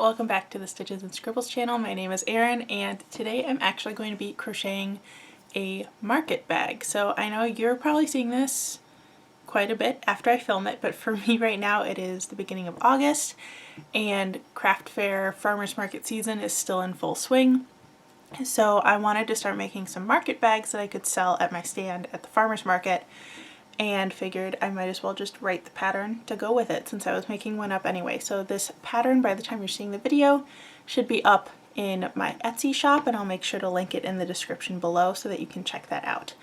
welcome back to the Stitches and Scribbles channel. My name is Erin and today I'm actually going to be crocheting a market bag. So I know you're probably seeing this quite a bit after I film it, but for me right now it is the beginning of August and craft fair farmers market season is still in full swing. So I wanted to start making some market bags that I could sell at my stand at the farmers market, and figured I might as well just write the pattern to go with it since I was making one up anyway. So this pattern, by the time you're seeing the video, should be up in my Etsy shop, and I'll make sure to link it in the description below so that you can check that out.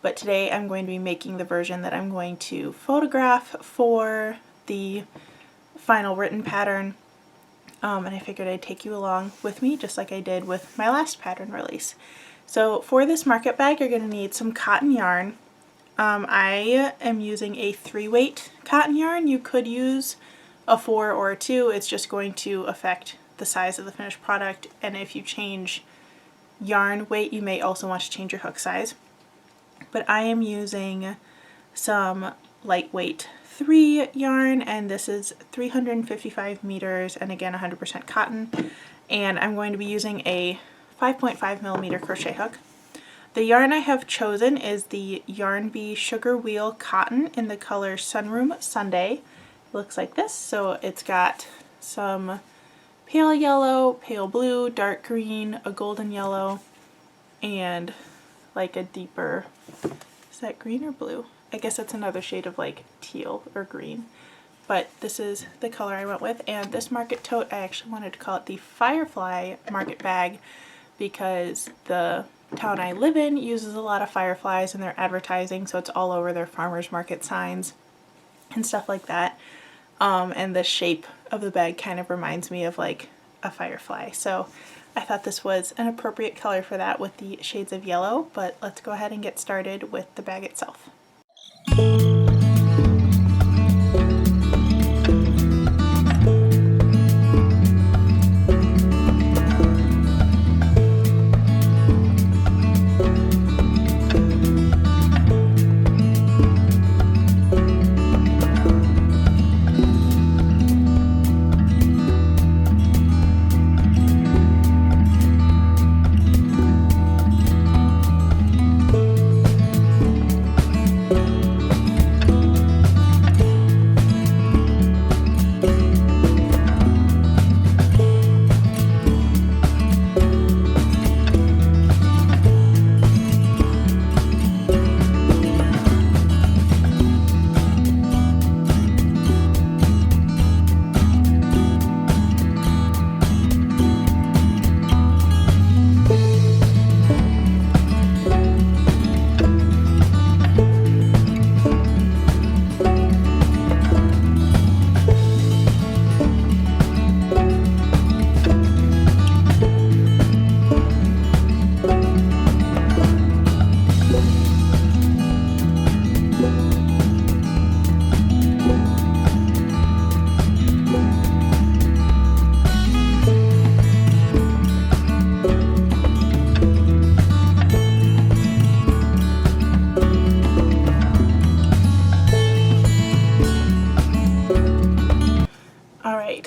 But today I'm going to be making the version that I'm going to photograph for the final written pattern, and I figured I'd take you along with me just like I did with my last pattern release. So for this market bag you're going to need some cotton yarn. I am using a 3-weight cotton yarn. You could use a 4 or a 2. It's just going to affect the size of the finished product, and if you change yarn weight you may also want to change your hook size. But I am using some lightweight 3 yarn, and this is 355 meters and again 100% cotton, and I'm going to be using a 5.5mm crochet hook. The yarn I have chosen is the Yarn Bee Sugar Wheel Cotton in the color Sunroom Sunday. It looks like this. So it's got some pale yellow, pale blue, dark green, a golden yellow, and like a deeper, is that green or blue? I guess it's another shade of like teal or green. But this is the color I went with, and this market tote, I actually wanted to call it the Firefly market bag because the town I live in uses a lot of fireflies in their advertising, so it's all over their farmers market signs and stuff like that. And the shape of the bag kind of reminds me of like a firefly, so I thought this was an appropriate color for that with the shades of yellow. But let's go ahead and get started with the bag itself.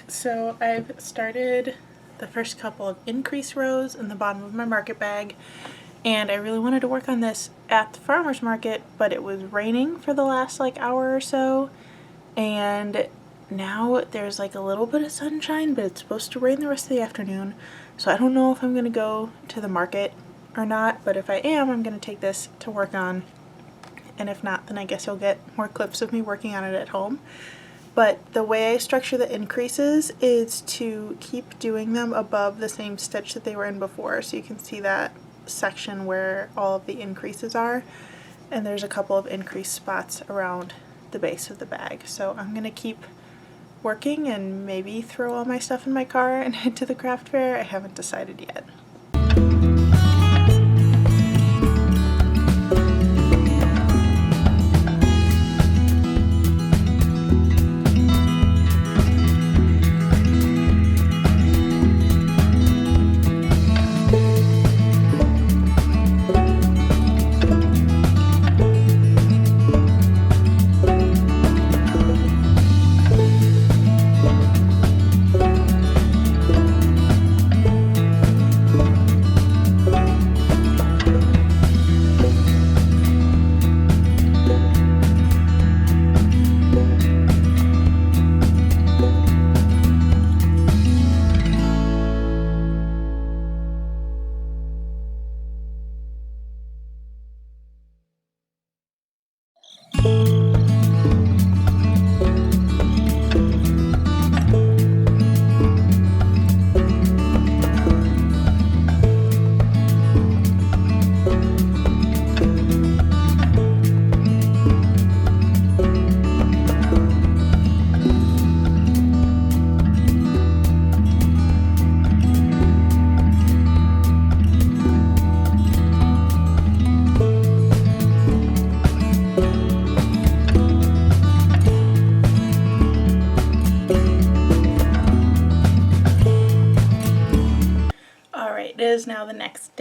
So I've started the first couple of increase rows in the bottom of my market bag, and I really wanted to work on this at the farmer's market, but it was raining for the last like hour or so, and now there's like a little bit of sunshine, but it's supposed to rain the rest of the afternoon. So I don't know if I'm gonna go to the market or not, but if I am, I'm gonna take this to work on, and if not, then I guess you'll get more clips of me working on it at home. But the way I structure the increases is to keep doing them above the same stitch that they were in before. So you can see that section where all of the increases are, and there's a couple of increase spots around the base of the bag. So I'm going to keep working and maybe throw all my stuff in my car and head to the craft fair. I haven't decided yet.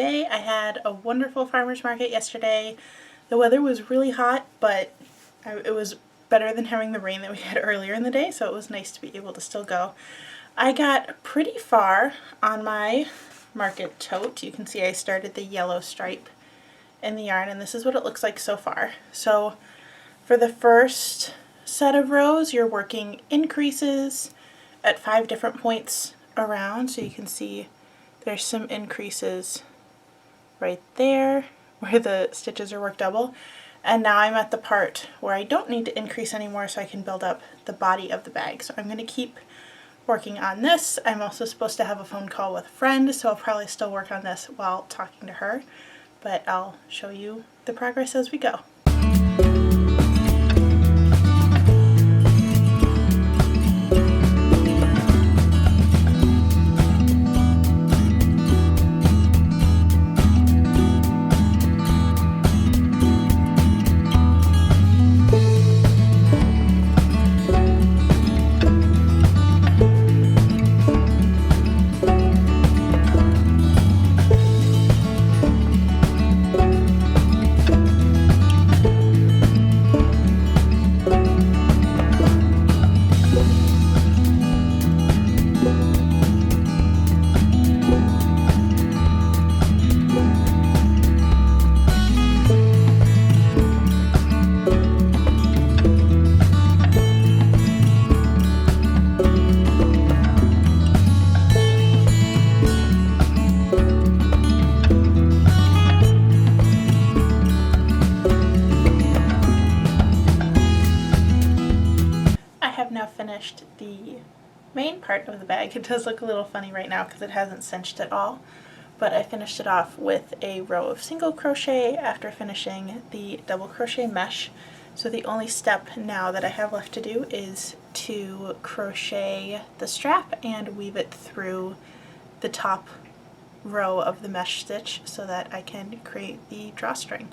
today. I had a wonderful farmer's market yesterday. The weather was really hot, but it was better than having the rain that we had earlier in the day, so it was nice to be able to still go. I got pretty far on my market tote. You can see I started the yellow stripe in the yarn, and this is what it looks like so far. So for the first set of rows, you're working increases at 5 different points around, so you can see there's some increases right there where the stitches are worked double. And now I'm at the part where I don't need to increase anymore, so I can build up the body of the bag. So I'm going to keep working on this. I'm also supposed to have a phone call with a friend, so I'll probably still work on this while talking to her, but I'll show you the progress as we go. Now finished the main part of the bag. It does look a little funny right now because it hasn't cinched at all, but I finished it off with a row of single crochet after finishing the double crochet mesh. So the only step now that I have left to do is to crochet the strap and weave it through the top row of the mesh stitch so that I can create the drawstring.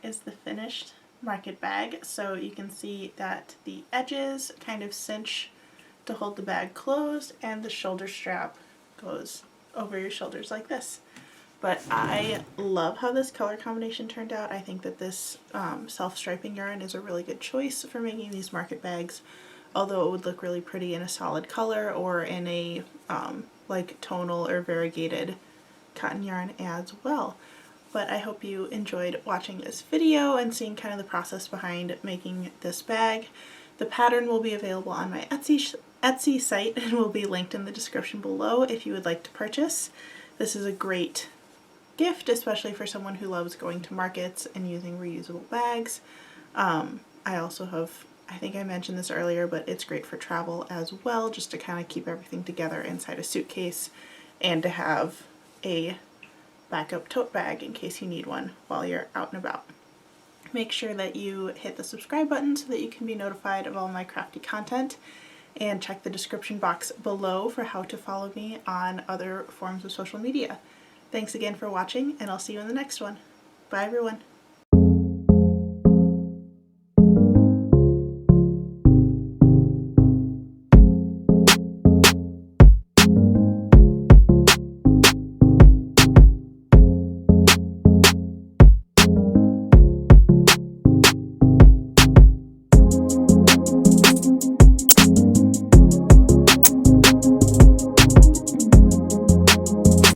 Is the finished market bag. So you can see that the edges kind of cinch to hold the bag closed, and the shoulder strap goes over your shoulders like this. But I love how this color combination turned out. I think that this self-striping yarn is a really good choice for making these market bags, although it would look really pretty in a solid color or in a like tonal or variegated cotton yarn as well. But I hope you enjoyed watching this video and seeing kind of the process behind making this bag. The pattern will be available on my Etsy site and will be linked in the description below if you would like to purchase. This is a great gift, especially for someone who loves going to markets and using reusable bags. I also have, I think I mentioned this earlier, but it's great for travel as well, just to kind of keep everything together inside a suitcase and to have a backup tote bag in case you need one while you're out and about. Make sure that you hit the subscribe button so that you can be notified of all my crafty content, and check the description box below for how to follow me on other forms of social media. Thanks again for watching, and I'll see you in the next one. Bye everyone.